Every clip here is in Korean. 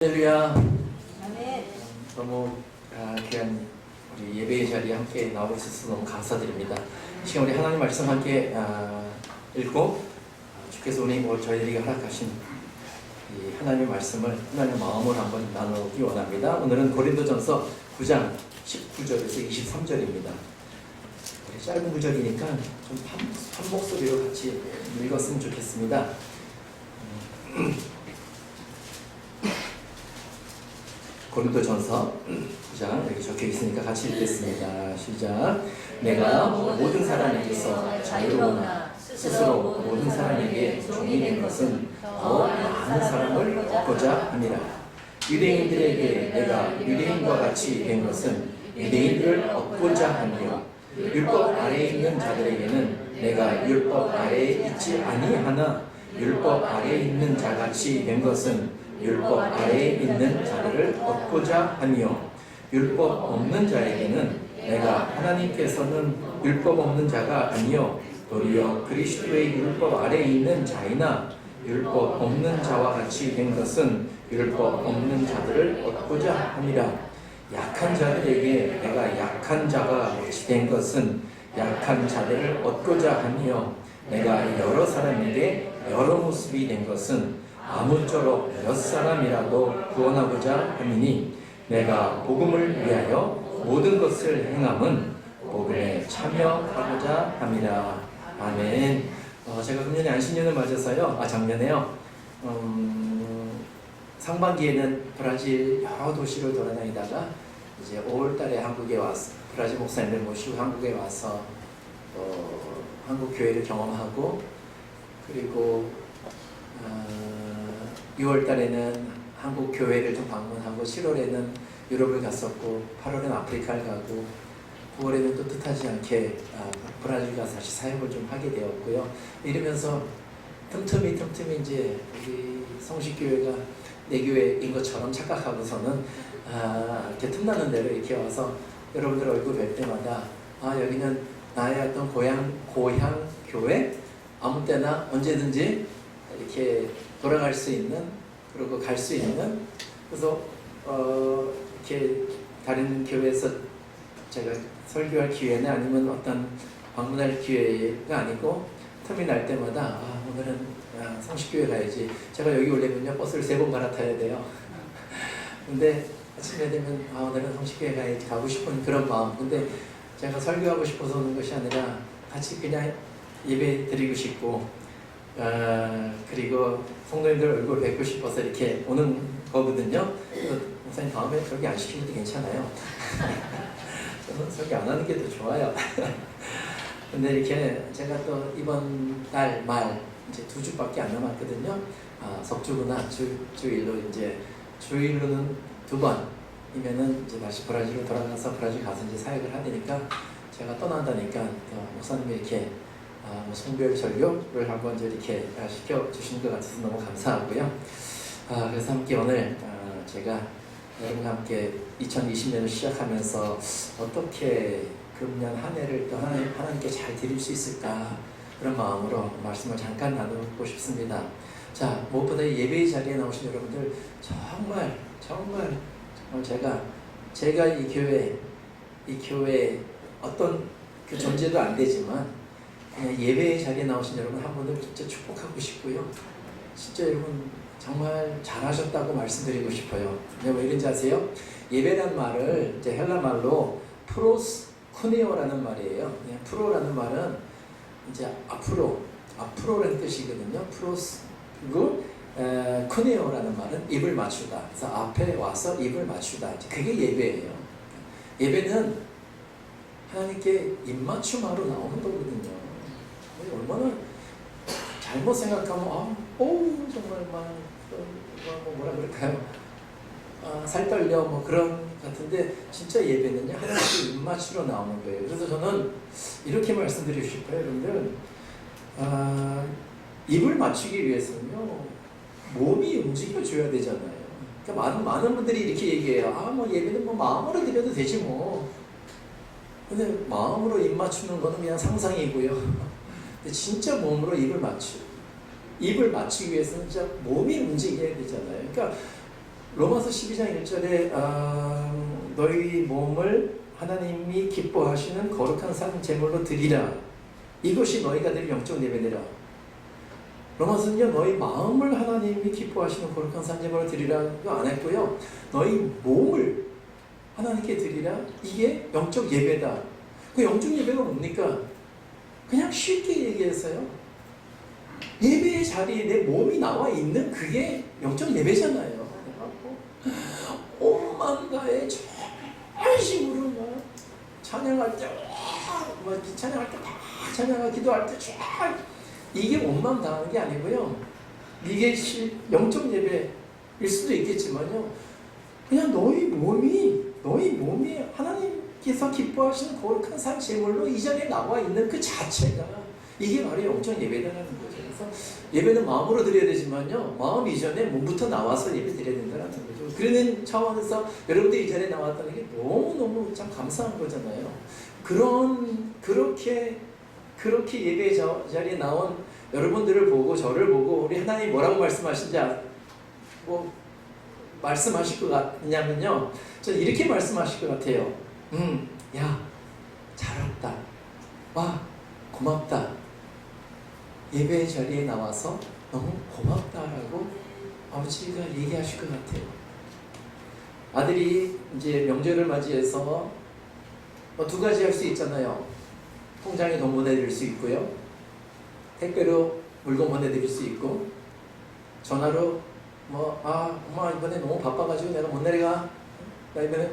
할렐루야. 아멘. 너무 귀한 우리 예배의 자리에 함께 나오고 있어서 너무 감사드립니다. 지금 우리 하나님 말씀 함께 읽고 주께서 오늘 저희들에게 허락하신 이 하나님의 말씀을 하나님의 마음으로 한번 나누기 원합니다. 오늘은 고린도전서 9장 19절에서 23절입니다. 짧은 구절이니까 좀 한 목소리로 같이 읽었으면 좋겠습니다. 고린도전서 9장 여기 적혀 있으니까 같이 읽겠습니다. 시작. 내가 모든 사람에게서 자유로우나 스스로 모든 사람에게 종이 된 것은 더 많은 사람을 얻고자 함이라. 유대인들에게 내가 유대인과 같이 된 것은 유대인들을 얻고자 하며 율법 아래에 있는 자들에게는 내가 율법 아래에 있지 아니하나 율법 아래에 있는 자같이 된 것은 율법 아래에 있는 자들을 얻고자 하며 율법 없는 자에게는 내가 하나님께서는 율법 없는 자가 아니요 도리어 그리스도의 율법 아래에 있는 자이나 율법 없는 자와 같이 된 것은 율법 없는 자들을 얻고자 함이라. 약한 자들에게 내가 약한 자가 같이 된 것은 약한 자들을 얻고자 하며 내가 여러 사람에게 여러 모습이 된 것은 아무쪼록 몇 사람이라도 구원하고자 함이니 내가 복음을 위하여 모든 것을 행함은 복음에 참여하고자 함이라. 아멘. 제가 금년에 안식년을 맞아서요. 작년에요. 상반기에는 브라질 여러 도시를 돌아다니다가 이제 5월달에 한국에 와서 브라질 목사님들 모시고 한국에 와서 한국 교회를 경험하고 그리고 6월 달에는 한국 교회를 좀 방문하고 7월에는 유럽을 갔었고 8월에는 아프리카를 가고 9월에는 또 뜻하지 않게 브라질 가서 다시 사역을 좀 하게 되었고요. 이러면서 틈틈이 이제 우리 성식교회가 내 교회인 것처럼 착각하고서는 이렇게 틈나는 대로 이렇게 와서 여러분들 얼굴 뵐 때마다 여기는 나의 어떤 고향 교회 아무 때나 언제든지 이렇게 돌아갈 수 있는 그리고 갈 수 있는 그래서 이렇게 다른 교회에서 제가 설교할 기회는 아니면 어떤 방문할 기회가 아니고 틈이 날 때마다 오늘은 성식교회 가야지. 제가 여기 오려면요 버스를 3번 갈아타야 돼요. 근데 아침에 되면 오늘은 성식교회 가야지 가고 싶은 그런 마음. 근데 제가 설교하고 싶어서 오는 것이 아니라 같이 그냥 예배 드리고 싶고 그리고 성도님들 얼굴 뵙고 싶어서 이렇게 오는 거거든요. 목사님 다음에 설교 안 시키셔도 괜찮아요. 저는 설교 안 하는 게 더 좋아요. 근데 이렇게 제가 또 이번 달 말 이제 2주밖에 안 남았거든요. 석주구나 주일로 이제 주일로는 2번이면은 이제 다시 브라질로 돌아가서 브라질 가서 이제 사역을 하니까 제가 떠난다니까 목사님이 이렇게 성별 설교를 하고 이제 이렇게 시켜주시는 것 같아서 너무 감사하고요. 그래서 함께 오늘 제가 여러분과 함께 2020년을 시작하면서 어떻게 금년 한 해를 또 하나님께 잘 드릴 수 있을까 그런 마음으로 말씀을 잠깐 나누고 싶습니다. 자, 무엇보다 예배의 자리에 나오신 여러분들 정말 제가 이 교회 어떤 그 존재도 안 되지만 그냥 예배의 자리에 나오신 여러분 한 분을 진짜 축복하고 싶고요. 진짜 여러분 정말 잘하셨다고 말씀드리고 싶어요. 왜 이런지 아세요? 예배란 말을 이제 헬라 말로 프로스쿠네오라는 말이에요. 프로라는 말은 이제 앞으로라는 뜻이거든요. 그리고 쿠네오라는 말은 입을 맞추다. 그래서 앞에 와서 입을 맞추다. 그게 예배예요. 예배는 하나님께 입맞춤하러 나오는 거거든요. 얼마나 잘못 생각하면 정말 뭐라 그럴까요? 살 떨려 그런 같은데 진짜 예배는요 하나님께 입맞추러 나오는 거예요. 그래서 저는 이렇게 말씀드리고 싶어요. 여러분들 입을 맞추기 위해서는요 몸이 움직여줘야 되잖아요. 그러니까 많은 분들이 이렇게 얘기해요. 예배는 마음으로 드려도 되지 뭐. 근데 마음으로 입 맞추는 거는 그냥 상상이고요. 근데 진짜 몸으로 입을 맞추기 위해서는 진짜 몸이 움직여야 되잖아요. 그러니까 로마서 12장 1절에 너희 몸을 하나님이 기뻐하시는 거룩한 산 제물로 드리라. 이것이 너희가 드릴 영적 예배니라. 로마서는요, 너희 마음을 하나님이 기뻐하시는 거룩한 산 제물로 드리라고 안 했고요, 너희 몸을 하나님께 드리라. 이게 영적 예배다. 그 영적 예배가 뭡니까? 그냥 쉽게 얘기해서요, 예배의 자리에 내 몸이 나와 있는 그게 영적 예배잖아요. 온 마음에 전심으로 막 찬양할 때, 찬양할 때 막 찬양하고 기도할 때 쫙, 이게 온 마음 다하는 게 아니고요, 이게 영적 예배일 수도 있겠지만요, 그냥 너희 몸이 하나님께서 기뻐하시는 거룩한 산 제물로 이 자리에 나와 있는 그 자체가, 이게 바로 영적 예배다라는 거죠. 그래서 예배는 마음으로 드려야 되지만요, 마음 이전에 몸부터 나와서 예배 드려야 된다는 거죠. 그러는 차원에서 여러분들 이전에 나왔다는 게 너무너무 참 감사한 거잖아요. 그렇게 예배 자리에 나온 여러분들을 보고, 저를 보고, 우리 하나님 뭐라고 말씀하신지 말씀하실 것 같냐면요, 저는 이렇게 말씀하실 것 같아요. 야, 잘 왔다. 와, 고맙다. 예배 자리에 나와서 너무 고맙다라고 아버지가 얘기하실 것 같아요. 아들이 이제 명절을 맞이해서 두 가지 할 수 있잖아요. 통장에 돈 보내드릴 수 있고요, 택배로 물건 보내드릴 수 있고, 전화로 엄마 이번에 너무 바빠가지고 내가 못 내려가. 나 이번에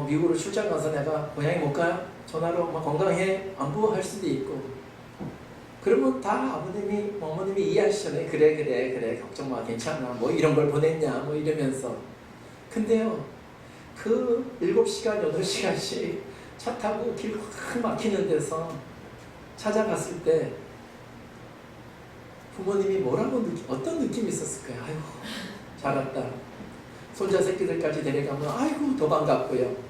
미국으로 출장 가서 내가 고향에 못 가요. 전화로 건강해. 안부할 수도 있고. 그러면 다 아버님이, 어머님이 이해하시잖아요. 그래, 걱정 마, 괜찮아. 이런 걸 보냈냐, 이러면서. 근데요, 그 7시간, 8시간씩 차 타고 길 확 막히는 데서 찾아갔을 때 부모님이 어떤 느낌이 있었을까요? 아이고, 잘 왔다. 손자 새끼들까지 데려가면 아이고 더 반갑고요.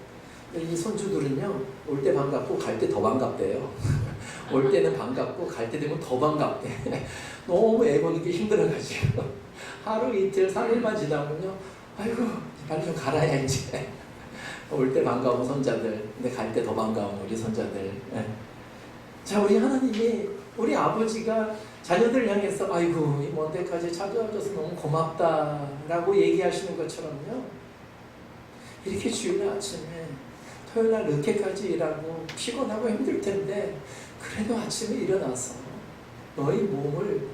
이 손주들은요, 올 때 반갑고 갈 때 더 반갑대요. 올 때는 반갑고 갈 때 되면 더 반갑대. 너무 애 보는 게 힘들어가지고 하루 이틀 3일만 지나면요, 아이고 빨리 좀 가라야 이제. 올 때 반가운 손자들, 근데 갈 때 더 반가운 우리 손자들. 자, 우리 하나님이, 우리 아버지가 자녀들 향해서 아이고 이 먼 데까지 찾아와줘서 너무 고맙다라고 얘기하시는 것처럼요, 이렇게 주일 아침에, 토요일날 늦게까지 일하고 피곤하고 힘들 텐데 그래도 아침에 일어나서 너희 몸을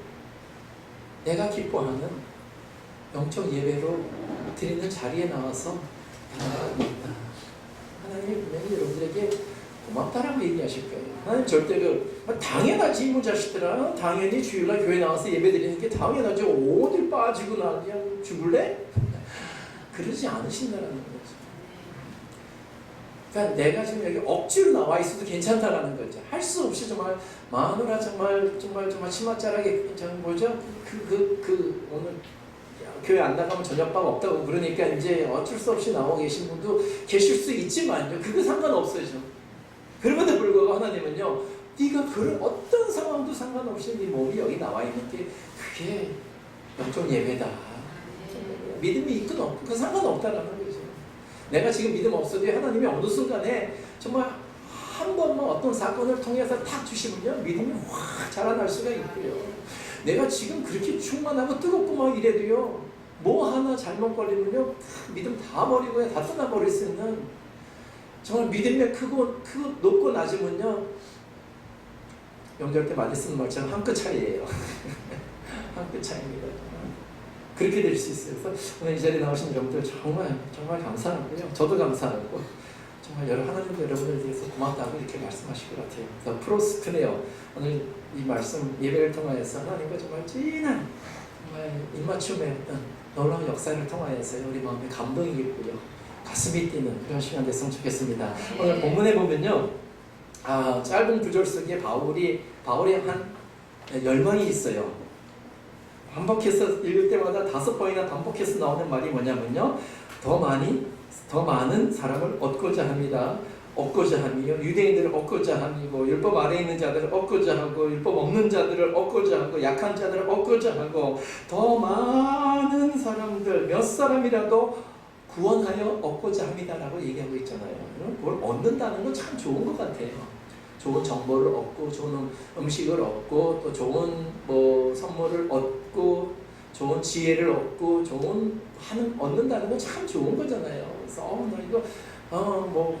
내가 기뻐하는 영적 예배로 드리는 자리에 나와서 하나님이 분명히 여러분들에게 고맙다라고 얘기하실 거예요. 하나님 절대로 당연하지 이 자식들아, 당연히 주일날 교회 나와서 예배 드리는 게 당연하지, 어딜 빠지고 나 그냥 죽을래? 그러지 않으신다라는 거죠. 그러니까 내가 지금 여기 억지로 나와 있어도 괜찮다라는 거죠. 할 수 없이 정말 마누라 정말 치맛자락에 오늘 교회 안 나가면 저녁밥 없다고 그러니까 이제 어쩔 수 없이 나오고 계신 분도 계실 수 있지만요, 그거 상관없어요. 그럼에도 불구하고 하나님은요, 네가 그런 어떤 상황도 상관없이 네 몸이 여기 나와 있는 게 그게 영적 예배다. 믿음이 있건 없건 그 상관없다라는 거죠. 내가 지금 믿음 없어도 하나님이 어느 순간에 정말 한 번만 어떤 사건을 통해서 탁 주시면요, 믿음이 확 자라날 수가 있고요. 내가 지금 그렇게 충만하고 뜨겁고 막 이래도요, 뭐 하나 잘못 걸리면요, 믿음 다 버리고 다 떠나버릴 수 있는, 정말 믿음이 크고 높고 낮으면요, 명절 때 많이 쓰는 말처럼 한 끗 차이예요. 한 끗 차이입니다. 그렇게 될 수 있어요. 그래서 오늘 이 자리에 나오신 여러분들 정말 감사하고요. 저도 감사하고, 정말 하나님도 여러분들 위해서 고맙다고 이렇게 말씀하실 것 같아요. 그래서 프로스크네요. 오늘 이 말씀 예배를 통하여서 하나님과 정말 진한 정말 입맞춤의 어떤 놀라운 역사를 통하여서 우리 마음에 감동이 있고요, 가슴이 뛰는 그런 시간 됐으면 좋겠습니다. 오늘 본문에 보면요, 짧은 구절 속에 바울이 한 10명이 있어요. 반복해서 읽을 때마다 5번이나 반복해서 나오는 말이 뭐냐면요, 더 많은 사람을 얻고자 합니다. 얻고자 함이요 유대인들을 얻고자 함이고 율법 아래에 있는 자들을 얻고자 하고 율법 없는 자들을 얻고자 하고 약한 자들을 얻고자 하고 더 많은 사람들 몇 사람이라도 구원하여 얻고자 합니다라고 얘기하고 있잖아요. 그걸 얻는다는 건 참 좋은 것 같아요. 좋은 정보를 얻고 좋은 음식을 얻고 또 좋은 뭐 선물을 얻고 좋은 지혜를 얻고 좋은 얻는다는 건 참 좋은 거잖아요. 그래서 나 이거 뭐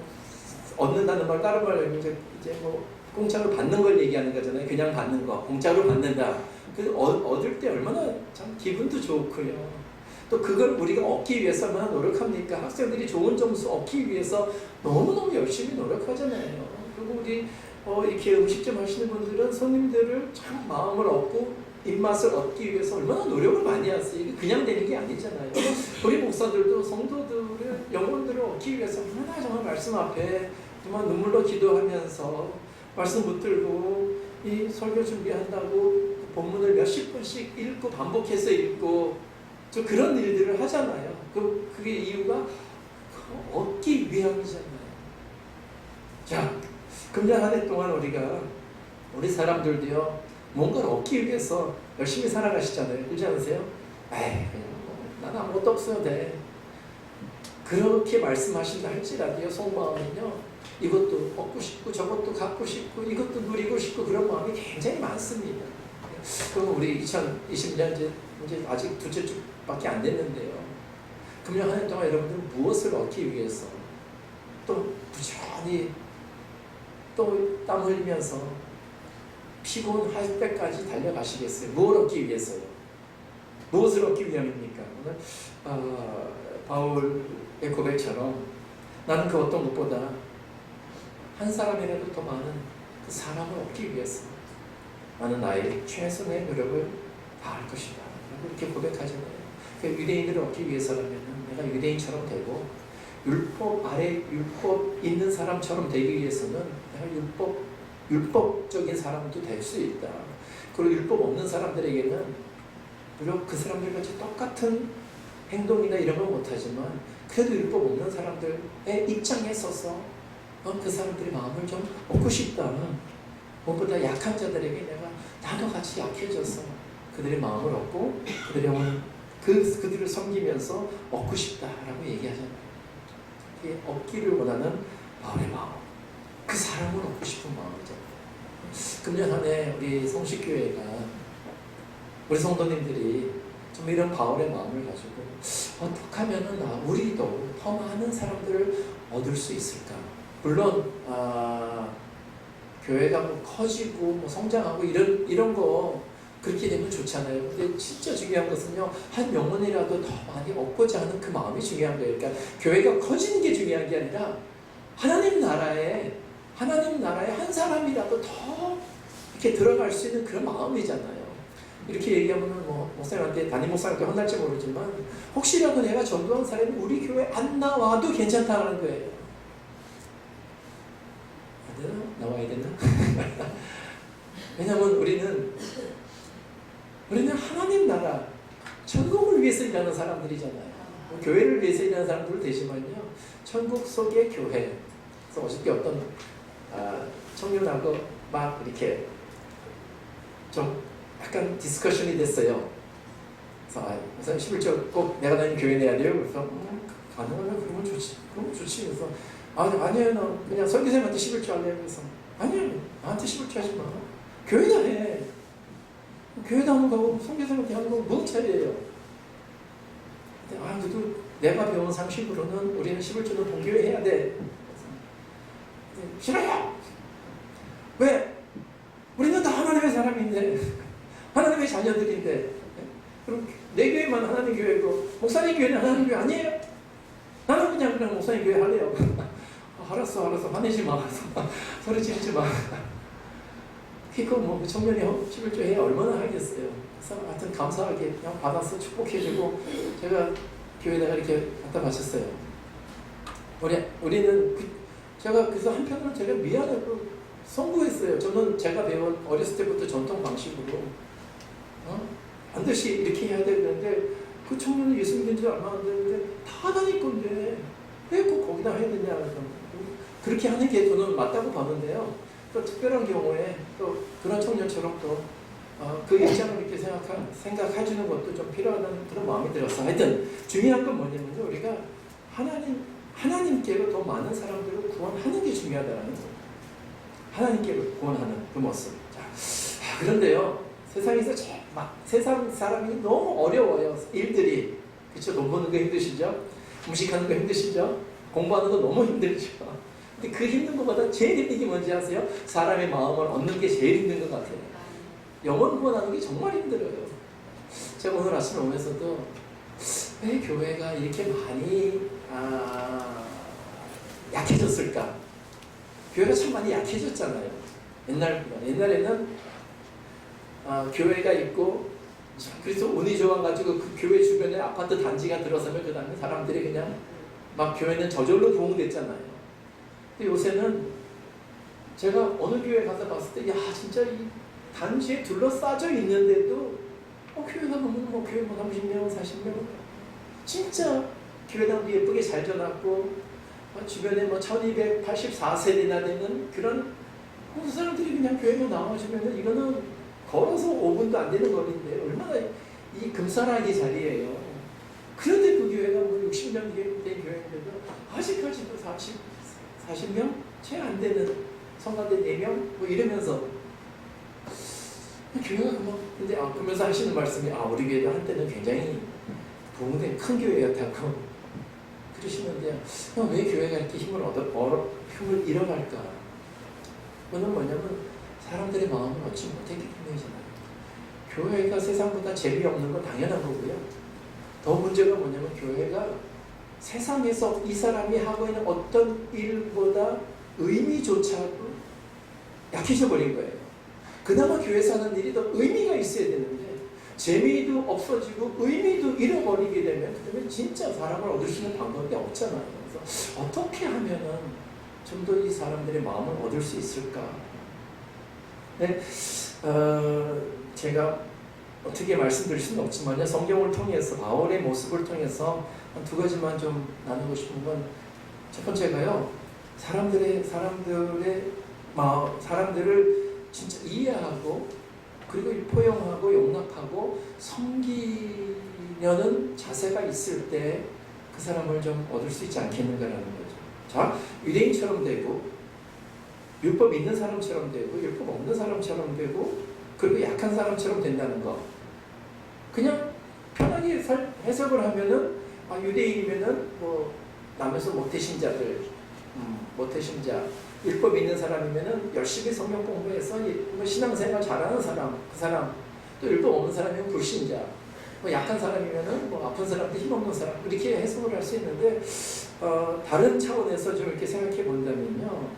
얻는다는 말 다른 말 이제 뭐 공짜로 받는 걸 얘기하는 거잖아요. 그냥 받는 거 공짜로 받는다. 그 얻을 때 얼마나 참 기분도 좋고요. 또 그걸 우리가 얻기 위해서 얼마나 노력합니까? 학생들이 좋은 점수 얻기 위해서 너무너무 열심히 노력하잖아요. 그리고 우리 이렇게 음식점 하시는 분들은 손님들을 참 마음을 얻고 입맛을 얻기 위해서 얼마나 노력을 많이 하세요. 이게 그냥 되는 게 아니잖아요. 우리 목사들도 성도들의 영혼들을 얻기 위해서 얼마나 정말 말씀 앞에 정말 눈물로 기도하면서 말씀 붙들고 이 설교 준비한다고 본문을 몇십 번씩 읽고 반복해서 읽고 저 그런 일들을 하잖아요. 그게 이유가 얻기 위함이잖아요. 자, 금년 한 해 동안 우리 사람들도요, 뭔가를 얻기 위해서 열심히 살아가시잖아요. 그렇지 않으세요? 에이, 난 아무것도 없어도 돼. 그렇게 말씀하신다 할지라도요, 속마음은요, 이것도 얻고 싶고, 저것도 갖고 싶고, 이것도 누리고 싶고, 그런 마음이 굉장히 많습니다. 그럼 우리 2020년 이제 아직 두째 주밖에 안 됐는데요. 금년 한 해 동안 여러분들은 무엇을 얻기 위해서 또 부지런히 또 땀 흘리면서 피곤할 때까지 달려가시겠어요? 무엇을 얻기 위해서요? 무엇을 얻기 위함입니까? 오늘 바울의 고백처럼 나는 그 어떤 것보다 한 사람이라도 더 많은 그 사람을 얻기 위해서 나는 나의 최선의 노력을 다할 것이다. 이렇게 고백하잖아요. 유대인들을 얻기 위해서라면 내가 유대인처럼 되고 율법 아래 율법 있는 사람처럼 되기 위해서는 내가 율법적인 사람도 될 수 있다. 그리고 율법 없는 사람들에게는 비록 그 사람들같이 똑같은 행동이나 이런 건 못하지만 그래도 율법 없는 사람들의 입장에 서서 그 사람들의 마음을 좀 얻고 싶다. 무엇보다 약한 자들에게 내가 나도 같이 약해져서 그들의 마음을 얻고 그들의 영혼 그들을 섬기면서 얻고 싶다라고 얘기하잖아요. 이게 얻기를 원하는 바울의 마음, 그 사람을 얻고 싶은 마음이잖아요. 금년 한 해 우리 성식교회가 우리 성도님들이 좀 이런 바울의 마음을 가지고 어떻게 하면은 우리도 더 많은 사람들을 얻을 수 있을까? 물론 교회가 뭐 커지고 뭐 성장하고 이런 거 그렇게 되면 좋잖아요. 근데 진짜 중요한 것은요, 한 영혼이라도 더 많이 얻고자 하는 그 마음이 중요한 거예요. 그러니까 교회가 커지는 게 중요한 게 아니라 하나님 나라에 한 사람이라도 더 이렇게 들어갈 수 있는 그런 마음이잖아요. 이렇게 얘기하면은 뭐 목사님한테 담임 목사님한테 혼날지 모르지만 혹시라도 내가 전도한 사람이 우리 교회 안 나와도 괜찮다는 거예요. 안 되나? 나와야 되나? 왜냐면 우리는 하나님 나라, 천국을 위해서 일하는 사람들이잖아요. 교회를 위해서 일하는 사람들 되지만요, 천국 속의 교회. 그래서 어저께 어떤 청년하고 막 이렇게 좀 약간 디스커션이 됐어요. 그래서 우선 11조 꼭 내가 다니는 교회 내야 돼요. 그래서 가능하면 그러면 좋지. 그래서 아니에요. 너 그냥 설교사님한테 11조 할래요. 그래서 아니에요. 나한테 11조 하지 마. 교회다 해. 교회도 하는 거고 선교사님한테 하는 거고 뭔 차이예요? 그래도 내가 배운 상식으로는 우리는 11조는 본교회 해야 돼. 싫어요. 왜? 우리는 다 하나님의 사람인데 하나님의 자녀들인데 그럼 내 교회만 하나님 교회고 목사님 교회는 하나님 교회 아니에요? 나는 그냥 목사님 교회 할래요. 알았어 화내지 마. 소리 지르지 마. 그거 뭐 청년이 11조 해야 얼마나 하겠어요. 그래서 하여튼 감사하게 그냥 받아서 축복해주고 제가 교회에다가 이렇게 갖다 바쳤어요. 우리는 제가 그래서 한편으로는 제가 미안하고 송구했어요. 저는 제가 배운 어렸을 때부터 전통 방식으로 반드시 이렇게 해야 되는데 그 청년은 예수 믿은 지 얼마 안 됐는데 다 하나님 건데 왜 꼭 거기다 해야 되냐. 그렇게 하는 게 저는 맞다고 봤는데요. 또 특별한 경우에 또 그런 청년처럼 또 그 입장을 이렇게 생각해주는 것도 좀 필요하다는 그런 마음이 들었어. 하여튼 중요한 건 뭐냐면요. 우리가 하나님께로 더 많은 사람들을 구원하는 게 중요하다는 거예요. 하나님께로 구원하는 그 모습. 자, 그런데요. 세상에서 세상 사람이 너무 어려워요. 일들이. 그렇죠? 돈 버는 거 힘드시죠? 음식하는 거 힘드시죠? 공부하는 거 너무 힘들죠? 근데 그 힘든 것보다 제일 힘든 게 뭔지 아세요? 사람의 마음을 얻는 게 제일 힘든 것 같아요. 영혼 구원하는 게 정말 힘들어요. 제가 오늘 아침에 오면서도 왜 교회가 이렇게 많이 약해졌을까? 교회가 참 많이 약해졌잖아요. 옛날에는 교회가 있고 그래서 운이 좋아가지고 그 교회 주변에 아파트 단지가 들어서면 그 다음에 사람들이 그냥 막 교회는 저절로 부흥됐잖아요. 근데 요새는 제가 어느 교회 가서 봤을 때 진짜 이 단지에 둘러싸져 있는데도 교회가 너무 교회 30명, 40명 진짜 교회당도 예쁘게 잘 져놨고 주변에 1284세대나 되는 그런 그 사람들이 그냥 교회로 나와주면은 이거는 걸어서 5분도 안 되는 거리인데 얼마나 이 금사라기 자리예요. 그런데 그 교회가 60년 된 교회인데도 아직까지도 40명? 채 안 되는 성가대 4명? 이러면서 교회가 근데 그러면서 하시는 말씀이 우리 교회도 한때는 굉장히 부흥된 큰 교회였다고 그러시는데 왜 교회가 이렇게 힘을 잃어갈까? 그거는 뭐냐면 사람들의 마음을 얻지 못했기 때문이잖아요. 교회가 세상보다 재미없는 건 당연한 거고요. 더 문제가 뭐냐면 교회가 세상에서 이 사람이 하고 있는 어떤 일보다 의미조차도 약해져 버린 거예요. 그나마 교회에서 하는 일이 더 의미가 있어야 되는데 재미도 없어지고 의미도 잃어버리게 되면 그러면 진짜 사람을 얻을 수 있는 방법이 없잖아요. 그래서 어떻게 하면은 좀 더 이 사람들의 마음을 얻을 수 있을까? 네, 제가 어떻게 말씀드릴 수는 없지만요. 성경을 통해서 바울의 모습을 통해서 한 2가지만 좀 나누고 싶은 건 첫 번째가요. 사람들을 진짜 이해하고 그리고 포용하고 용납하고 섬기려는 자세가 있을 때 그 사람을 좀 얻을 수 있지 않겠는가라는 거죠. 자, 유대인처럼 되고 율법 있는 사람처럼 되고 율법 없는 사람처럼 되고 그리고 약한 사람처럼 된다는 거. 그냥 편하게 해석을 하면은 유대인이면은 남에서 모태신자들, 모태신자, 율법 있는 사람이면은 열심히 성경 공부해서 신앙생활 잘하는 사람, 그 사람, 또 율법 없는 사람이면 불신자, 약한 사람이면은 아픈 사람도 힘없는 사람, 이렇게 해석을 할 수 있는데 다른 차원에서 좀 이렇게 생각해 본다면요,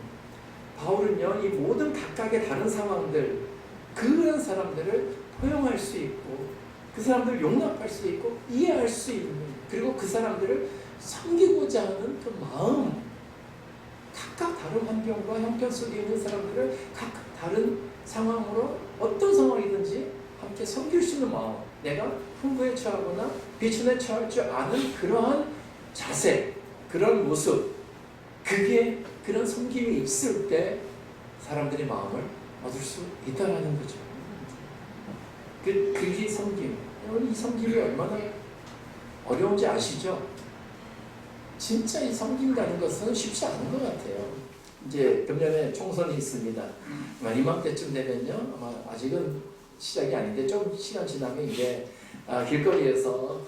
바울은요 이 모든 각각의 다른 상황들, 그런 사람들을 포용할 수 있고 그 사람들을 용납할 수 있고 이해할 수 있는, 그리고 그 사람들을 섬기고자 하는 그 마음, 각각 다른 환경과 형편 속에 있는 사람들을 각각 다른 상황으로 어떤 상황이든지 함께 섬길 수 있는 마음, 내가 풍부에 처하거나 비천에 처할 줄 아는 그러한 자세, 그런 모습, 그게 그런 섬김이 있을 때 사람들의 마음을 얻을 수 있다는 거죠. 그게 섬김. 이 섬김이 얼마나 어려운지 아시죠? 진짜 이 섬긴다는 것은 쉽지 않은 것 같아요. 이제 금년에 총선이 있습니다. 이맘때쯤 되면요, 아마 아직은 시작이 아닌데 좀 시간 지나면 이제 길거리에서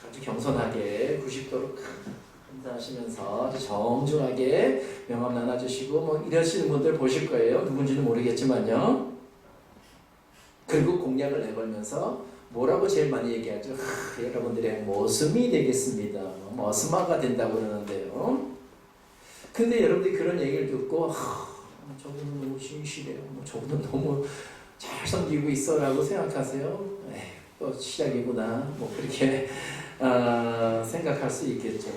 아주 겸손하게 90도로 인사하시면서 아주 정중하게 명함 나눠주시고 이러시는 분들 보실 거예요. 누군지는 모르겠지만요. 그리고 공약을 내걸면서 뭐라고 제일 많이 얘기하죠? 여러분들의 모습이 되겠습니다. 머스마가 된다고 그러는데요. 근데 여러분들이 그런 얘기를 듣고 저분은 너무 진실해요. 저분은 너무 잘 섬기고 있어 라고 생각하세요. 또 시작이구나. 그렇게 생각할 수 있겠죠.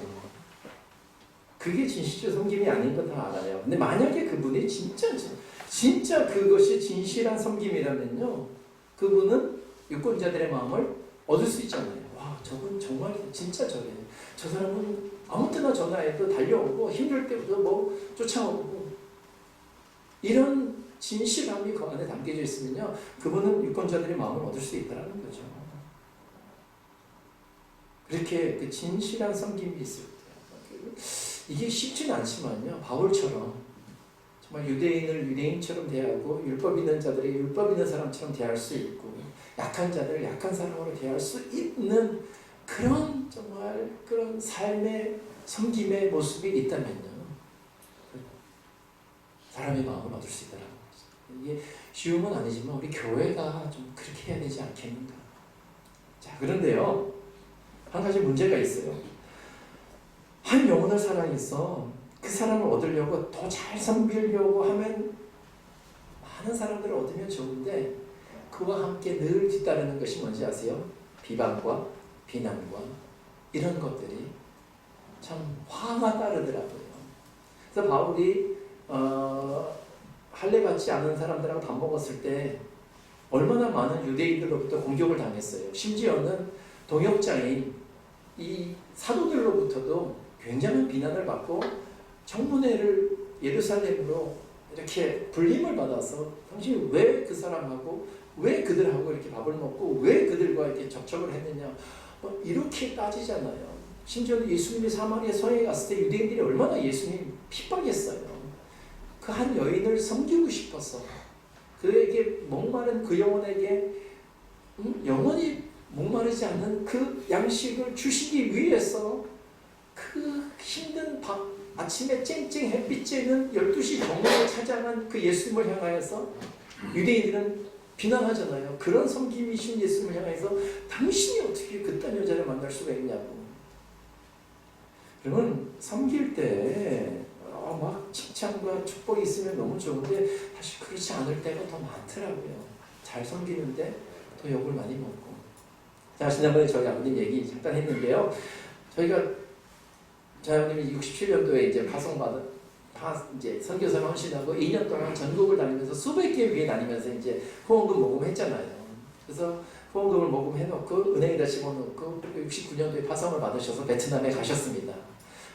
그게 진실적 섬김이 아닌 건 다 알아요. 근데 만약에 그분이 진짜 그것이 진실한 섬김이라면요, 그분은 유권자들의 마음을 얻을 수 있잖아요. 와, 저분 정말 진짜 저래요. 저 사람은 아무 때나 전화해도 달려오고 힘들 때부터 쫓아오고 이런 진실함이 그 안에 담겨져 있으면요, 그분은 유권자들의 마음을 얻을 수 있다는 거죠. 그렇게 그 진실한 섬김이 있을 때, 이게 쉽지는 않지만요, 바울처럼 정말 유대인을 유대인처럼 대하고 율법 있는 자들에게 율법 있는 사람처럼 대할 수 있고, 약한 자들을 약한 사람으로 대할 수 있는 그런 정말 그런 삶의 섬김의 모습이 있다면요, 사람의 마음을 얻을 수 있다는 거죠. 이게 쉬운 건 아니지만 우리 교회가 좀 그렇게 해야 되지 않겠는가. 자, 그런데요, 한 가지 문제가 있어요. 한 영혼을 사랑해서 그 사람을 얻으려고 더 잘 섬기려고 하면 많은 사람들을 얻으면 좋은데, 그와 함께 늘 뒤따르는 것이 뭔지 아세요? 비방과 비난과 이런 것들이 참 화가 따르더라고요. 그래서 바울이 할례 받지 않은 사람들하고 밥 먹었을 때 얼마나 많은 유대인들로부터 공격을 당했어요. 심지어는 동역자인 이 사도들로부터도 굉장한 비난을 받고 청문회를 예루살렘으로 이렇게 불림을 받아서 당신이 왜 그 사람하고 왜 그들하고 이렇게 밥을 먹고 왜 그들과 이렇게 접촉을 했느냐, 이렇게 따지잖아요. 심지어 예수님이 사마리아 성에 갔을 때 유대인들이 얼마나 예수님 핍박했어요. 그 한 여인을 섬기고 싶어서 그에게 목마른 그 영혼에게 영원히 목마르지 않는 그 양식을 주시기 위해서 그 힘든 아침에 쨍쨍 햇빛 쬐는 12시 경문을 찾아간 그 예수님을 향하여서 유대인들은 비난하잖아요. 그런 섬김이신 예수님을 향해서 당신이 어떻게 그딴 여자를 만날 수가 있냐고. 그러면 섬길 때 막 칭찬과 축복이 있으면 너무 좋은데 사실 그렇지 않을 때가 더 많더라고요. 잘 섬기는데 더 욕을 많이 먹고. 자, 지난번에 저희 아버님 얘기 잠깐 했는데요. 저희 아버님이 67년도에 이제 이제 선교사를 헌신하고 2년 동안 전국을 다니면서 수백 개 교회 다니면서 이제 후원금 모금했잖아요. 그래서 후원금을 모금해놓고 은행에다 집어넣고 69년도에 파송을 받으셔서 베트남에 가셨습니다.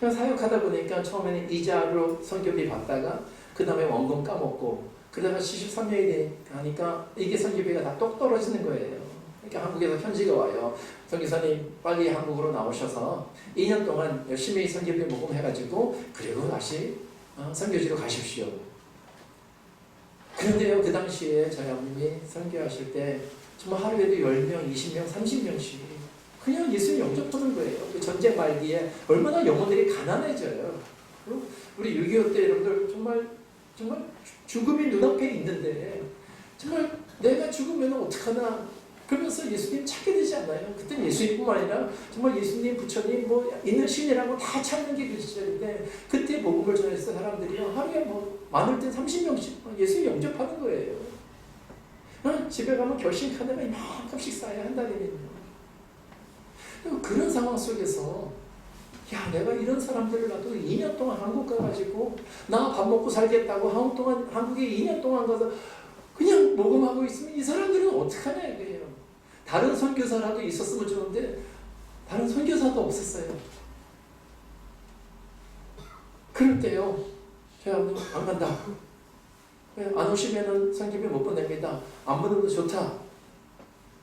사역하다 보니까 처음에는 이자로 선교비 받다가 그 다음에 원금 까먹고 그러다가 73년이 하니까 이게 선교비가 다 똑 떨어지는 거예요. 그러니까 한국에서 편지가 와요. 선교사님 빨리 한국으로 나오셔서 2년 동안 열심히 선교비 모금해가지고 그리고 다시 선교지로 가십시오. 그런데요, 그 당시에 저희 아버님이 선교하실 때 정말 하루에도 10명, 20명, 30명씩 그냥 예수님 영접하는 거예요. 그 전쟁 말기에 얼마나 영혼들이 가난해져요. 우리 6.25 때 여러분들 정말 죽음이 눈앞에 있는데 정말 내가 죽으면 어떡하나 그러면서 예수님 찾게 되지 않나요? 그때는 예수님뿐만 아니라 정말 예수님, 부처님, 있는 신이라고 다 찾는 게 그 시절인데 그때 복음을 전해서 사람들이요 하루에 많을 땐 30명씩 예수님 영접하는 거예요. 집에 가면 결심 카드가 이만큼씩 쌓여야 한다면요. 그런 상황 속에서 내가 이런 사람들을 놔두고 2년 동안 한국 가가지고 나 밥 먹고 살겠다고 한국에 2년 동안 가서 그냥 모금하고 있으면 이 사람들은 어떡하냐 이거예요. 다른 선교사라도 있었으면 좋은데 다른 선교사도 없었어요. 그럴 때요, 제가 안 간다. 안 오시면은 선교비 못 보냅니다. 안 보내도 좋다.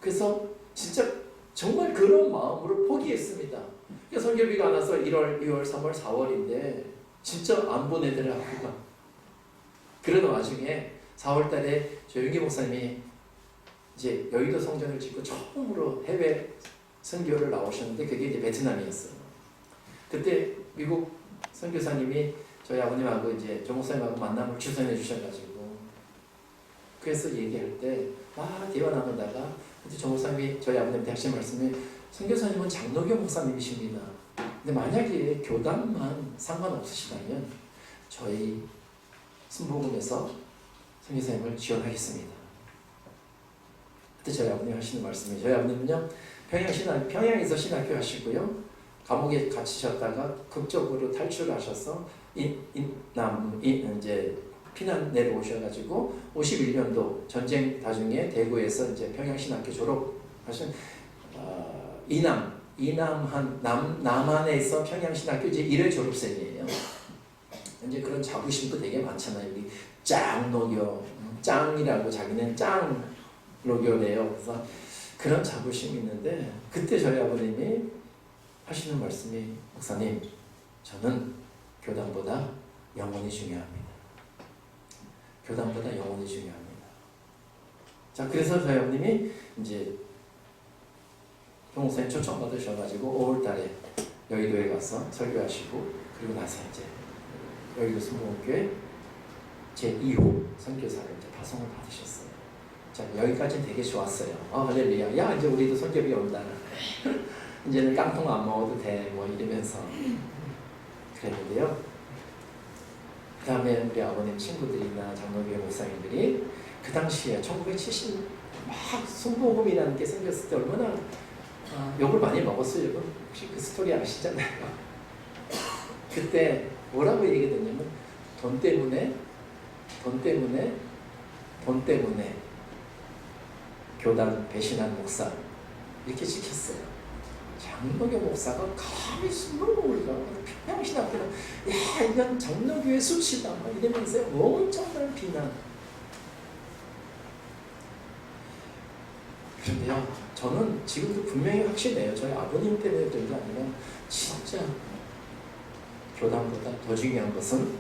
그래서 진짜 정말 그런 마음으로 포기했습니다. 선교비가 안 와서 1월, 2월, 3월, 4월인데 진짜 안 보내더라고요. 그러던 와중에 4월 달에 조윤기 목사님이 이제 여의도 성전을 짓고 처음으로 해외 선교를 나오셨는데 그게 이제 베트남이었어요. 그때 미국 선교사님이 저희 아버님하고 이제 조 목사님하고 만남을 주선해 주셔가지고 그래서 얘기할 때 대화 나누다가 조 목사님이 저희 아버님한테 하신 말씀이 선교사님은 장로교 목사님이십니다. 근데 만약에 교단만 상관없으시다면 저희 순복음에서 선교사님을 지원하겠습니다. 그때 저희 아버님이 하시는 말씀이 저희 아버님은요 평양에서 신학교 하시고요 감옥에 갇히셨다가 극적으로 탈출하셔서 이제 피난 내려오셔가지고 51년도 전쟁 나중에 대구에서 이제 평양신학교 졸업하신 남한에서 평양신학교 이제 1회 졸업생이에요. 이제 그런 자부심도 되게 많잖아요. 우리 짱 녹여, 짱이라고 자기는 짱 녹여래요. 그래서 그런 자부심이 있는데 그때 저희 아버님이 하시는 말씀이 목사님, 저는 교단보다 영혼이 중요합니다. 교단보다 영혼이 중요합니다. 자, 그래서 저희 아버님이 이제 목사님 초청 받으셔가지고 5월달에 여의도에 가서 설교하시고 그리고 나서 이제 여의도 순복음교회 제2호 선교사를 이제 파송을 받으셨어요. 자, 여기까지는 되게 좋았어요. 할렐루야. 야, 이제 우리도 선교비 온다. 이제는 깡통 안 먹어도 돼. 뭐 이러면서 그랬는데요. 그 다음에 우리 아버님 친구들이나 장로교회 목사님들이 그 당시에 1970 막 순복음이라는 게 생겼을 때 얼마나 욕을 많이 먹었어요. 여러분 혹시 그 스토리 아시잖아요. 그때 뭐라고 얘기했냐면 돈 때문에 교단 배신한 목사 이렇게 찍혔어요. 장로교 목사가 감히 순복음을 가고 평양신학교는 야 이건 장로교의 수치다 막 이러면서 엄청난 비난. 그런데요, 저는 지금도 분명히 확신해요. 저희 아버님 때문에 그런 게 아니라 진짜 교단보다 더 중요한 것은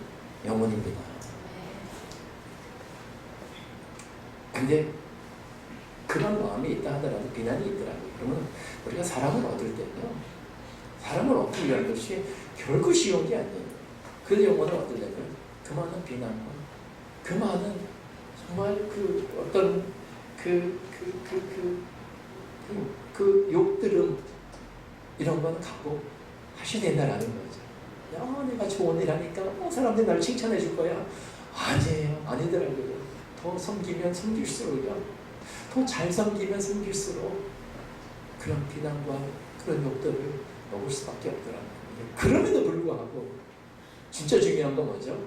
영혼입니다. 근데 그런 마음이 있다 하더라도 비난이 있더라고요. 그러면 우리가 사람을 얻을 때는요, 사람을 얻기 위한 것이 결코 쉬운 게 아니에요. 그 영혼을 얻으려면 그 많은 비난과 그 많은 정말 그 어떤 그 욕들음 이런 건 각오하셔야 된다라는 거죠. 야, 내가 좋은 일 하니까 사람들이 나를 칭찬해 줄 거야. 아니에요. 아니더라고요. 더 섬기면 섬길수록요. 더 잘 섬기면 섬길수록 그런 비난과 그런 욕들을 먹을 수밖에 없더라고요. 그럼에도 불구하고 진짜 중요한 건 뭐죠?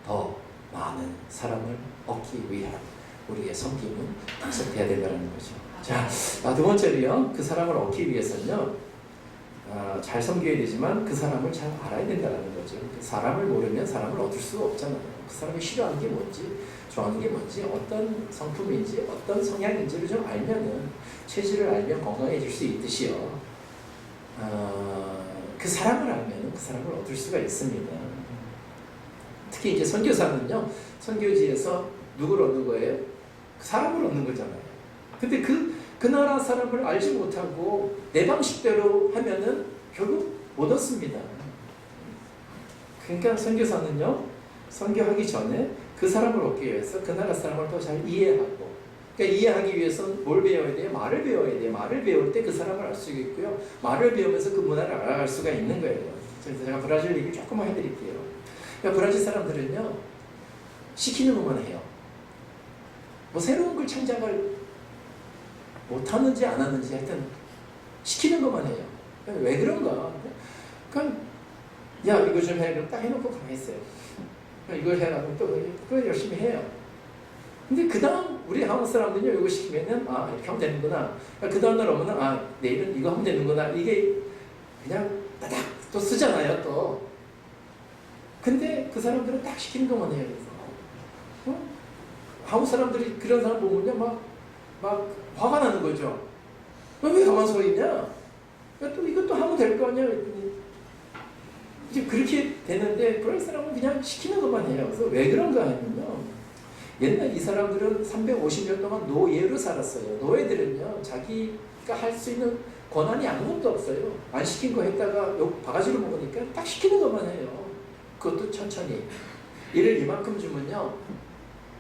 더 많은 사람을 얻기 위한 우리의 섬김은 계속돼야 된다는 거죠. 자, 두 번째로요. 그 사람을 얻기 위해서는요. 잘 섬겨야 되지만 그 사람을 잘 알아야 된다는 거죠. 그 사람을 모르면 사람을 얻을 수가 없잖아요. 그 사람이 싫어하는 게 뭔지, 좋아하는 게 뭔지, 어떤 성품인지, 어떤 성향인지를 좀 알면은, 체질을 알면 건강해질 수 있듯이요. 그 사람을 알면은 그 사람을 얻을 수가 있습니다. 특히 이제 선교사는요, 선교지에서 누구를 얻는 거예요? 그 사람을 얻는 거잖아요. 근데 그 나라 사람을 알지 못하고 내 방식대로 하면은 결국 못 얻습니다. 그러니까 선교사는요, 선교하기 전에 그 사람을 얻기 위해서 그 나라 사람을 더 잘 이해하고, 그러니까 이해하기 위해서는 뭘 배워야 돼요? 말을 배워야 돼요. 말을 배울 때 그 사람을 알 수 있고요. 말을 배우면서 그 문화를 알아갈 수가 있는 거예요. 그래서 제가 브라질 얘기 조금만 해드릴게요. 그러니까 브라질 사람들은요, 시키는 것만 해요. 뭐 새로운 걸 창작을 못하는지 안 하는지 하여튼 시키는 것만 해요. 왜 그런가? 그러니까 야 이거 좀 해. 그럼 딱 해놓고 가만히 있어요. 이걸 해라고 또 열심히 해요. 근데 그 다음 우리 한국 사람들은요, 이거 시키면은 이렇게 하면 되는구나. 그 다음날 오면은 내일은 이거 하면 되는구나. 이게 그냥 따닥 또 쓰잖아요 또. 근데 그 사람들은 딱 시키는 것만 해요. 그래서 한국 사람들이 그런 사람 보면요 막 화가 나는 거죠. 왜 가만 서 있냐? 또 이것도 하면 될 거 아니야? 이제 그렇게 되는데 브라질 사람은 그냥 시키는 것만 해요. 그래서 왜 그런가 하면요, 옛날 이 사람들은 350년 동안 노예로 살았어요. 노예들은요, 자기가 할 수 있는 권한이 아무것도 없어요. 안 시킨 거 했다가 욕 바가지로 먹으니까 딱 시키는 것만 해요. 그것도 천천히. 일을 이만큼 주면요,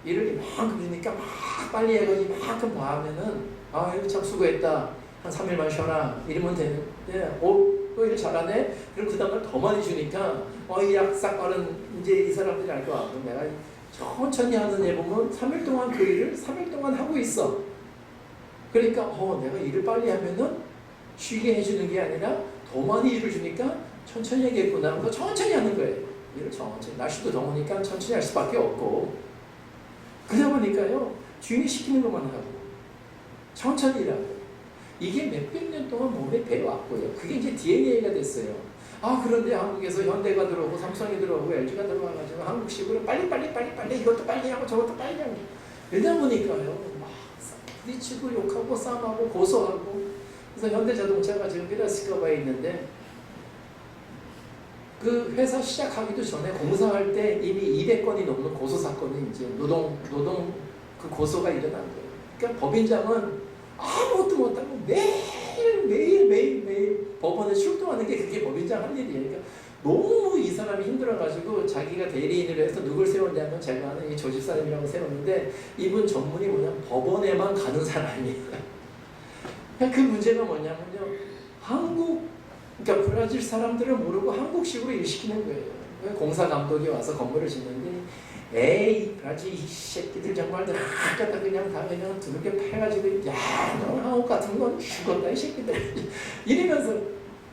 일을 이만큼 주니까 막 빨리 해가지고 이만큼 다 하면은 이거 참 수고했다. 한 3일만 쉬어라. 이러면 되는데 또 일 잘하네? 그럼 그 다음날 더 많이 주니까 이 약삭 빠른 이제 이 사람들이 알 거야. 그럼 내가 천천히 하는 애 보면 3일 동안 그 일을 3일 동안 하고 있어. 그러니까 내가 일을 빨리 하면은 쉬게 해주는 게 아니라 더 많이 일을 주니까 천천히 하겠구나. 그래서 천천히 하는 거예요. 일을 천천히. 날씨도 더우니까 천천히 할 수밖에 없고. 그러다 보니까요, 주인이 시키는 것만 하고 천천히 일하고. 이게 몇백 년 동안 몸에 배워왔고요. 그게 이제 DNA가 됐어요. 그런데 한국에서 현대가 들어오고 삼성이 들어오고 LG가 들어와가지고 한국식으로 빨리 이것도 빨리 하고 저것도 빨리 하고 이러다 보니까요 막 부딪히고 욕하고 싸움하고 고소하고. 그래서 현대자동차가 지금 피라스코바에 있는데 그 회사 시작하기도 전에 공사할 때 이미 200건이 넘는 고소 사건이 이제 노동 그 고소가 일어난 거예요. 그러니까 법인장은 아무것도 못하고 매일 법원에 출동하는 게 그게 법인장 할 일이에요. 그러니까 너무 이 사람이 힘들어가지고 자기가 대리인으로 해서 누굴 세웠냐면 제가 아는 이 조집사님이라고 세웠는데 이분 전문이 뭐냐면 법원에만 가는 사람이에요. 그 문제가 뭐냐면요. 그러니까 브라질 사람들을 모르고 한국식으로 일시키는 거예요. 공사 감독이 와서 건물을 짓는데 에이 브라질 이 새끼들 정말 다 그냥 두들겨 패가지고 야 너 한국 같은 건 죽었다 이 새끼들 이러면서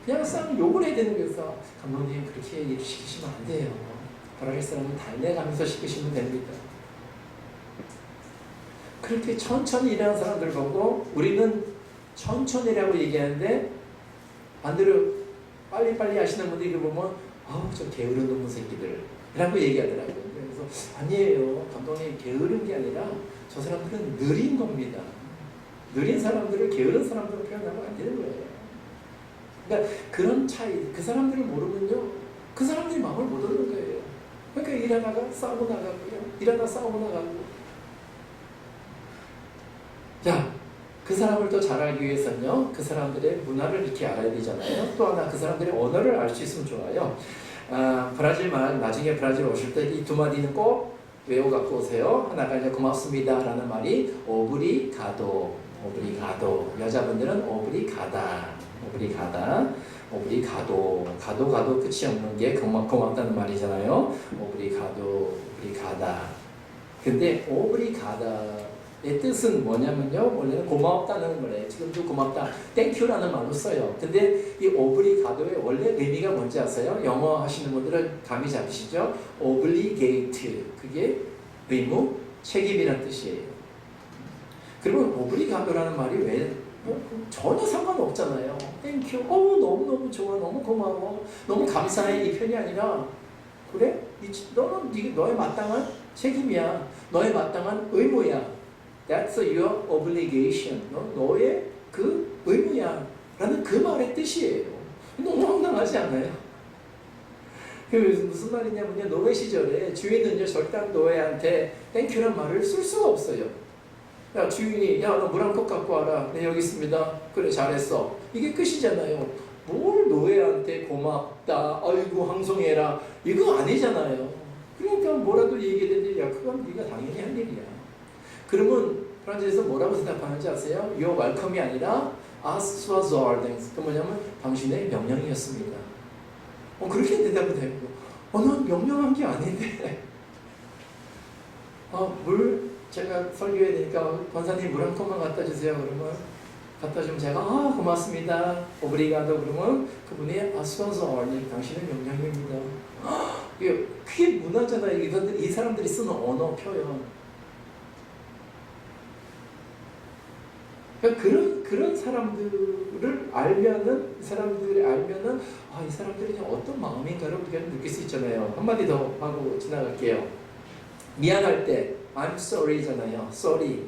그냥 싸움 욕을 해야 되는 거여서 감독님 그렇게 일시키시면 안 돼요. 브라질 사람은 달래가면서 시키시면 됩니다. 그렇게 천천히 일하는 사람들 보고 우리는 천천히라고 얘기하는데 반대로 빨리 하시는 분들이 보면 저 게으른 놈의 새끼들 라고 얘기하더라고요. 그래서 아니에요. 감독님 게으른 게 아니라 저 사람들은 느린 겁니다. 느린 사람들을 게으른 사람들로 표현하면 안 되는 거예요. 그러니까 그런 차이, 그 사람들을 모르면요. 그 사람들이 마음을 못 얻는 거예요. 그러니까 일하다가 싸우고 나가고요. 일하다 싸우고 나가고. 자, 그 사람을 더 잘 알기 위해서는요. 그 사람들의 문화를 이렇게 알아야 되잖아요. 또 하나 그 사람들의 언어를 알 수 있으면 좋아요. 브라질 말, 나중에 브라질 오실 때 이 두 마디는 꼭 외워 갖고 오세요. 하나가 이제 고맙습니다 라는 말이 오브리가도. 여자분들은 가도 끝이 없는 게 고맙다는 말이잖아요. 오브리가다. 근데 오브리가다의 뜻은 뭐냐면요. 원래는 고맙다는 거래요. 지금도 고맙다. 땡큐라는 말로 써요. 근데 이 오브리가도의 원래 의미가 뭔지 아세요? 영어 하시는 분들은 감이 잡히시죠? obligate. 그게 의무, 책임이라는 뜻이에요. 그러면 오브리가도라는 말이 왜 전혀 상관없잖아요. 땡큐. 너무 좋아. 너무 고마워. 너무 감사해. 이 편이 아니라 그래? 너는 너의 마땅한 책임이야. 너의 마땅한 의무야. That's your obligation. 너의 그 의무야. 라는 그 말의 뜻이에요. 너무 황당하지 않아요? 그 무슨 말이냐면요. 노예 시절에 주인은요. 절대 노예한테 땡큐란 말을 쓸 수가 없어요. 야 주인이 너 물 한 컵 갖고 와라. 네 여기 있습니다. 그래 잘했어. 이게 끝이잖아요. 뭘 노예한테 고맙다. 아이고 항송해라. 이거 아니잖아요. 그러니까 뭐라도 얘기했는데 야 그건 네가 당연히 할 일이야. 그러면 프랑스에서 뭐라고 생각하는지 아세요? Your welcome이 아니라 as was ordained. 그 뭐냐면 당신의 명령이었습니다. 그렇게 대답을 해요. 난 명령한 게 아닌데. 제가 설교해야 되니까 권사님 물 한 컵만 갖다 주세요. 그러면 갖다 주면 제가 고맙습니다. 오브리가도 그러면 그분이 as was ordained. 당신의 명령입니다. 그게 문화잖아요. 이 사람들이 쓰는 언어 표현. 그러니까 그런 사람들을 알면은 이 사람들이 어떤 마음인가를 우리가 느낄 수 있잖아요. 한마디 더 하고 지나갈게요. 미안할 때 I'm sorry잖아요. sorry.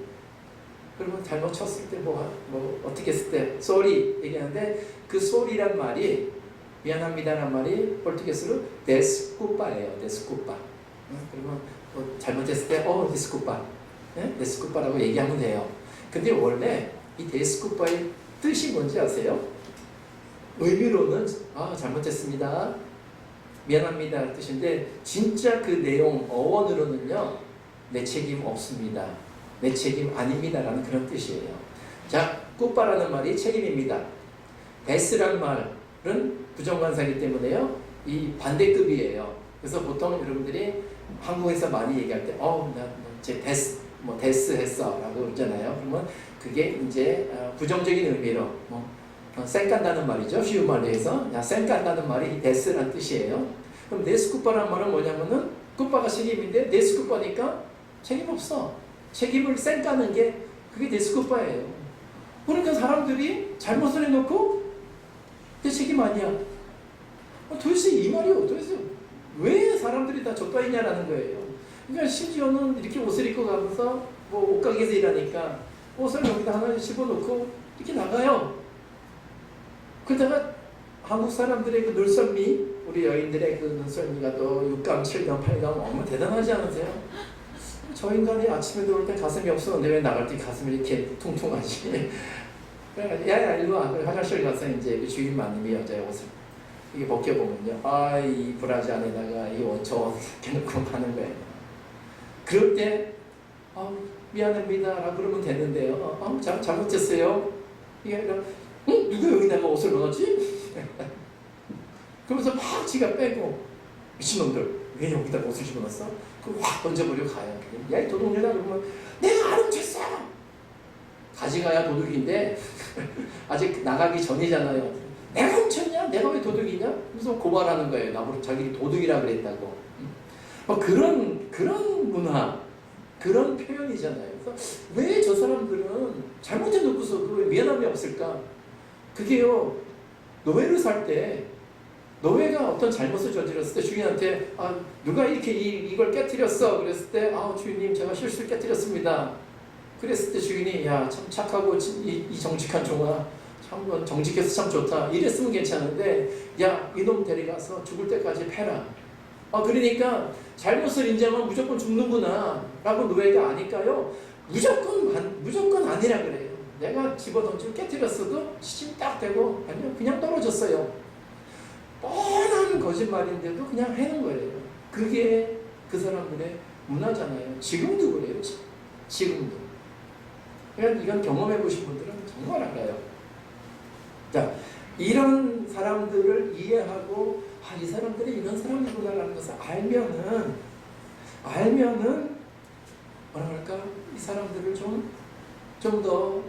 그러면 잘못 쳤을 때 어떻게 했을 때 sorry 얘기하는데 그 sorry란 말이 미안합니다란 말이 포르투게스로 desculpa예요. desculpa. 그러면 잘못했을 때 desculpa. desculpa라고 얘기하면 돼요. 근데 원래 이 desculpa의 뜻이 뭔지 아세요? 의미로는 잘못했습니다. 미안합니다 뜻인데 진짜 그 내용 어원으로는요. 내 책임 없습니다. 내 책임 아닙니다 라는 그런 뜻이에요. 자, 꾸빠라는 말이 책임입니다. 데스라는 말은 부정관사이기 때문에요. 이 반대급이에요. 그래서 보통 여러분들이 한국에서 많이 얘기할 때 나 이제 데스 했어 라고 그러잖아요. 그러면 그게 이제 부정적인 의미로 쌩 깐다는 말이죠. 쉬운 말로 해서 쌩 깐다는 말이 데스라는 뜻이에요. 그럼 데스쿠빠라는 말은 뭐냐면은 쿠빠가 책임인데 데스쿠빠니까 책임 없어. 책임을 쌩 까는 게 그게 데스쿠빠예요. 그러니까 사람들이 잘못을 해놓고 내 책임 아니야. 도대체 이 말이 도대체 왜 사람들이 다 족바이냐라는 거예요. 그러니까 심지어는 이렇게 옷을 입고 가면서 뭐 옷가게에서 일하니까 옷을 여기다 하나 집어넣고 이렇게 나가요. 그러다가 한국 사람들의 그 눈썰미, 우리 여인들의 그 눈썰미가 또 6감, 7감, 8감 너무 대단하지 않으세요? 저 인간이 아침에 들어올 때 가슴이 없었는데 왜 나갈 때 가슴이 이렇게 퉁퉁하지? 그래가지고 야야 일로 와. 화장실 가서 이제 그 주인 마님이 여자의 옷을 이게 벗겨보면요, 아, 이 브라지 안에다가 이 원초 이렇게 넣고 가는 거예요. 그럴 때 미안합니다 라고 그러면 되는데요. 잘못했어요. 이게 아니라 누가 여기다가 옷을 넣었지? 그러면서 막 지가 빼고, 미친놈들 왜 여기다가 옷을 집어넣었어? 그럼 확 던져버리고 가요. 야, 이 도둑이다 그러면 내가 안 훔쳤어! 가져가야 도둑인데 아직 나가기 전이잖아요. 내가 훔쳤냐? 내가 왜 도둑이냐? 그래서 고발하는 거예요. 나보고 자기 도둑이라 그랬다고. 그런 문화, 그런 표현이잖아요. 그래서 왜 저 사람들은 잘못해놓고서도 왜 미안함이 없을까? 그게요, 노예를 살 때, 노예가 어떤 잘못을 저질렀을 때 주인한테 누가 이렇게 이걸 깨뜨렸어? 그랬을 때 주인님 제가 실수를 깨뜨렸습니다. 그랬을 때 주인이 야, 참 착하고 이 정직한 종아, 참 정직해서 참 좋다 이랬으면 괜찮은데 야, 이놈 데려가서 죽을 때까지 패라. 그러니까 잘못을 인정하면 무조건 죽는구나 라고 노예가 아니까요, 무조건 아니라 그래요. 내가 집어던지고 깨뜨렸어도 시침이 딱 되고 아니요 그냥 떨어졌어요. 뻔한 거짓말인데도 그냥 하는 거예요. 그게 그 사람들의 문화잖아요. 지금도 그래요. 지금도. 그러니까 이건 경험해 보신 분들은 정말 알아요. 자, 이런 사람들을 이해하고 이 사람들이 이런 사람이구나라는 것을 알면은 뭐라 할까, 이 사람들을 좀 더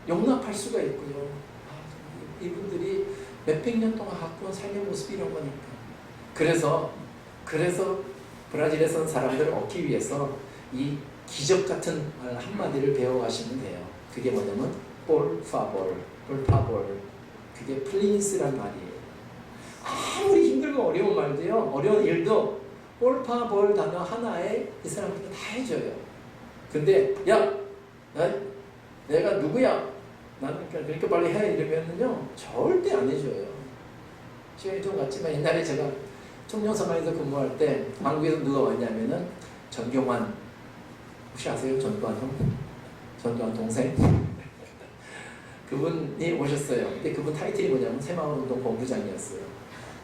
용납할 수가 있고요. 이분들이 몇백 년 동안 갖고 온 삶의 모습이 이런 거니까. 그래서 브라질에선 사람들을 얻기 위해서 이 기적 같은 말 한마디를 배워가시면 돼요. 그게 뭐냐면 por favor, 그게 please란 말이에요. 아무리 힘들고 어려운 말도요, 어려운 일도 por favor 단어 하나에 이 사람들은 다 해줘요. 근데 야, 내가 누구야? 나는 그렇게 빨리 해 이러면은요 절대 안 해줘요. 시간이 좀 갔지만 옛날에 제가 청년사마에서 근무할 때 한국에서 누가 왔냐면은 전경환, 혹시 아세요? 전두환 동생? 그분이 오셨어요. 근데 그분 타이틀이 뭐냐면 새마을운동 본부장이었어요.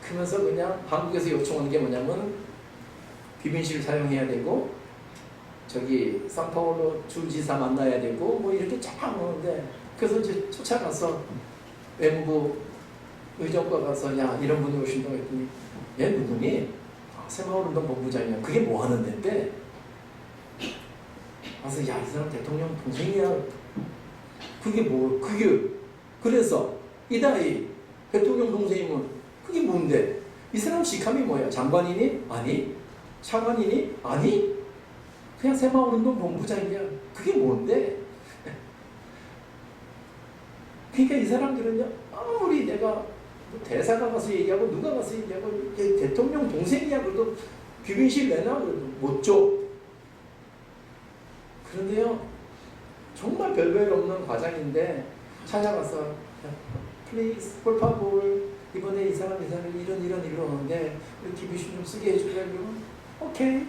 그러면서 그냥 한국에서 요청하는 게 뭐냐면 비빈실 사용해야 되고 저기 상파울로 주지사 만나야 되고 뭐 이렇게 쫙 오는데, 그래서 이제 쫓아가서 외무부 의정과 가서 야, 이런 분이 오신다고 했더니 얘 누구니? 새마을운동 본부장이야. 그게 뭐 하는 데인데? 그래서 야, 이 사람 대통령 동생이야. 그래서 이다이 대통령 동생이면 그게 뭔데? 이 사람 직함이 뭐야? 장관이니? 아니. 차관이니? 아니. 그냥 새마을운동 본부장이야. 그게 뭔데? 그러니까 이 사람들은요, 아무리 내가 대사가 가서 얘기하고 누가 가서 얘기하고 대통령 동생이야 그래도 귀빈실 내놔 그래도 못 줘. 그런데요, 정말 별별 없는 과장인데 찾아가서 please, por favor, 이번에 이 사람이 이런 일로 오는데 우리 귀빈실 좀 쓰게 해줄래? 그러면 오케이.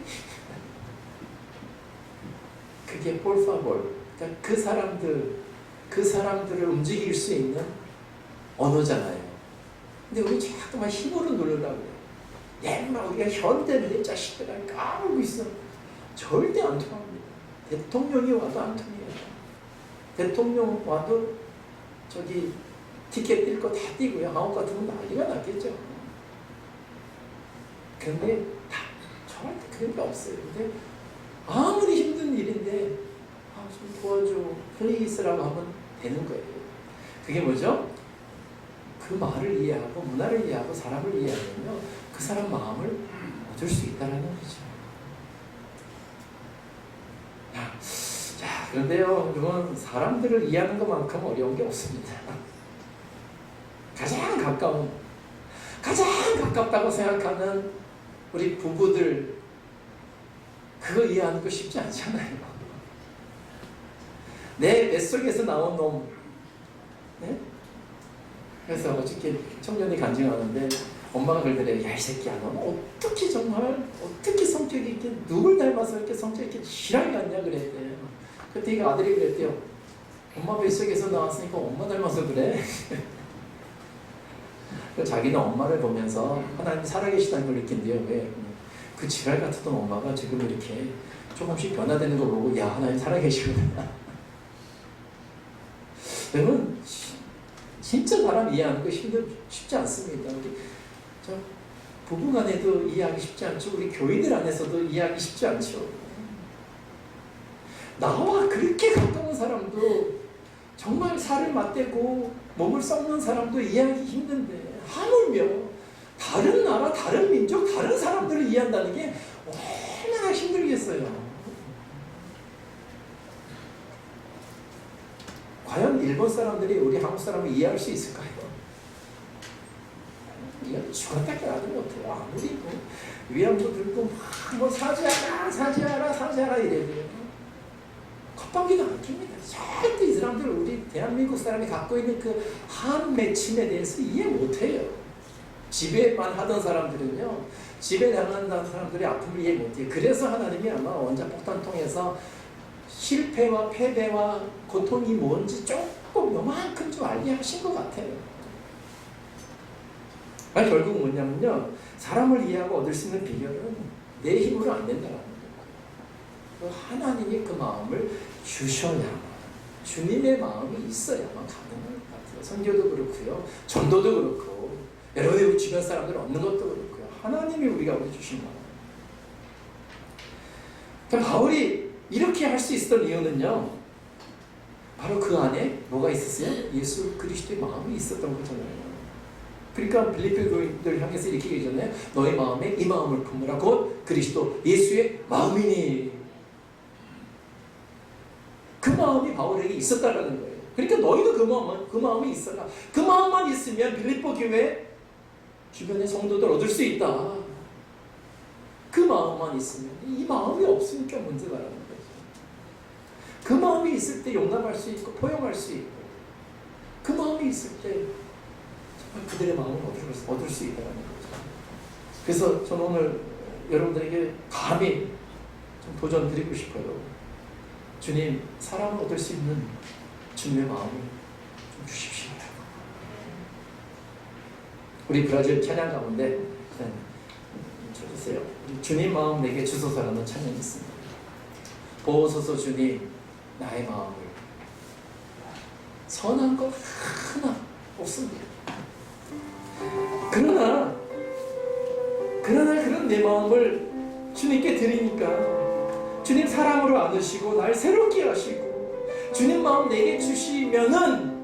그게 por favor. 그러니까 그 사람들을 움직일 수 있는 언어잖아요. 근데 우리 자꾸만 힘으로 누르려고 해요. 옛날 우리가 현대는 자식들을 까불고 있어. 절대 안 통합니다. 대통령이 와도 안 통해요. 대통령 와도 저기 티켓 뛸 거 다 띄고요. 한국 같으면 난리가 났겠죠. 근데 저한테 그런 게 없어요. 근데 아무리 힘든 일인데 좀 도와줘, 플리즈라고 하면 되는 거예요. 그게 뭐죠? 그 말을 이해하고 문화를 이해하고 사람을 이해하면요, 그 사람 마음을 얻을 수 있다는 거죠. 자, 그런데요, 여러분, 사람들을 이해하는 것만큼 어려운 게 없습니다. 가장 가깝다고 생각하는 우리 부부들, 그거 이해하는 거 쉽지 않잖아요. 내 뱃속에서 나온 놈. 네? 그래서 어저께 청년이 간증하는데 엄마가 그러더래. 야, 이 새끼야, 너 어떻게 정말 어떻게 성격이 이렇게 누굴 닮아서 이렇게 성격이 이렇게 실하게 갔냐 그랬대요. 그때 그 아들이 그랬대요. 엄마 뱃속에서 나왔으니까 엄마 닮아서 그래. 자기는 엄마를 보면서 하나님이 살아계시다는 걸 느낀대요. 왜? 그 지랄 같았던 엄마가 지금 이렇게 조금씩 변화되는 거 보고, 야, 하나님 살아계시구나. 여러분, 진짜 사람 이해하는 거 쉽지 않습니다. 우리 부부간에도 이해하기 쉽지 않죠. 우리 교인들 안에서도 이해하기 쉽지 않죠. 나와 그렇게 가까운 사람도, 정말 살을 맞대고 몸을 썩는 사람도 이해하기 힘든데, 하물며 다른 나라, 다른 민족, 다른 사람들을 이해한다는 게 얼마나 힘들겠어요. 과연 일본 사람들이 우리 한국 사람을 이해할 수 있을까요? 이건 죽었다 깨어나도 못해요. 아무리 뭐 위안부 들고 뭐 사죄하라 이래야 돼요. 겉방귀도 안 낍니다. 절대 이 사람들, 우리 대한민국 사람이 갖고 있는 그 한 맺힘에 대해서 이해 못해요. 지배만 하던 사람들은요, 지배당한다는 사람들이 아픔을 이해 못해요. 그래서 하나님이 아마 원자폭탄 통해서 실패와 패배와 고통이 뭔지 조금 요만큼 좀 알게 하신 것 같아요. 아니, 결국 뭐냐면요, 사람을 이해하고 얻을 수 있는 비결은 내 힘으로 안 된다는 거예요. 하나님이 그 마음을 주셔야만, 주님의 마음이 있어야만 가능한 것 같아요. 선교도 그렇고요, 전도도 그렇고, 여러분의 우리 주변 사람들 얻는 것도 그렇고요, 하나님이 우리가 주신 마음. 그러니까 바울이 이렇게 할 수 있었던 이유는요, 바로 그 안에 뭐가 있었어요? 예수 그리스도의 마음이 있었던 거잖아요. 그러니까 빌립보 교인들 향해서 이렇게 얘기하잖아요. 너의 마음에 이 마음을 품으라. 곧 그리스도 예수의 마음이니. 그 마음이 바울에게 있었다라는 거예요. 그러니까 너희도 그 마음이 있어라. 그 마음만 있으면 빌립보 교회 주변의 성도들 얻을 수 있다. 그 마음만 있으면. 이 마음이 없으니까 문제가라는 거죠. 그 마음이 있을 때 용납할 수 있고 포용할 수 있고, 그 마음이 있을 때 정말 그들의 마음을 얻을 수 있다는 거죠. 그래서 저는 오늘 여러분들에게 감히 좀 도전 드리고 싶어요. 주님, 사람을 얻을 수 있는 주님의 마음을 좀 주십시오. 우리 브라질 찬양 가운데 쳐주세요. 우리 주님 마음 내게 주소서라는 찬양이 있습니다. 보소서 주님, 나의 마음을. 선한 것 하나 없습니다. 그러나 그런 내 마음을 주님께 드리니까 주님 사랑으로 안으시고 날 새롭게 하시고, 주님 마음 내게 주시면은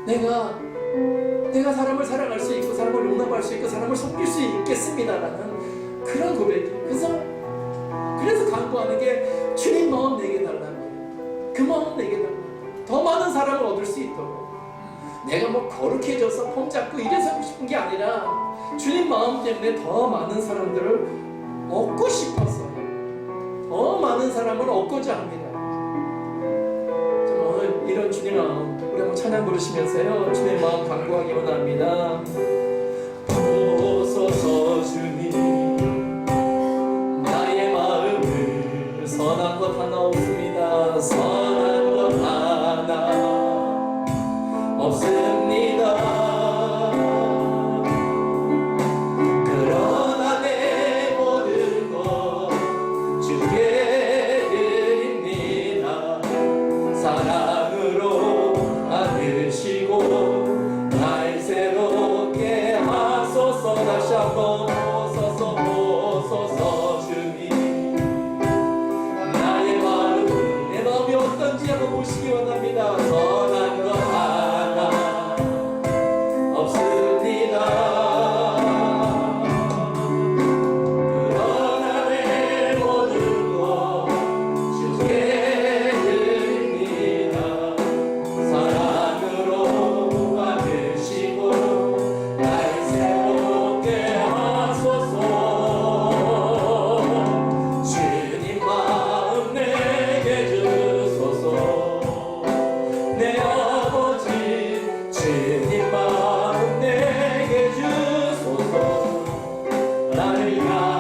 내가 사람을 사랑할 수 있고, 사람을 용납할 수 있고, 사람을 섬길 수 있겠습니다라는 그런 고백이. 그래서 간구하는 게 주님 마음 내게 달라고. 그 마음 내게 달라고. 더 많은 사랑을 얻을 수 있도록. 내가 뭐 거룩해져서 폼 잡고 이래서 하고 싶은 게 아니라 주님 마음 때문에 더 많은 사람들을 얻고 싶어서, 더 많은 사람을 얻고자 합니다. 오늘 이런 주님 마음 우리 한번 찬양 부르시면서요, 주님 마음 간구하기 원합니다. 보소서 주님, 나의 마음을. 선한 것 하나 없습니다. 선한 것 하나 없습니다. 그러나 내 모든 것 주께 드립니다. 사랑으로 안으시고 날 새롭게 하소서. 다시 한번 내가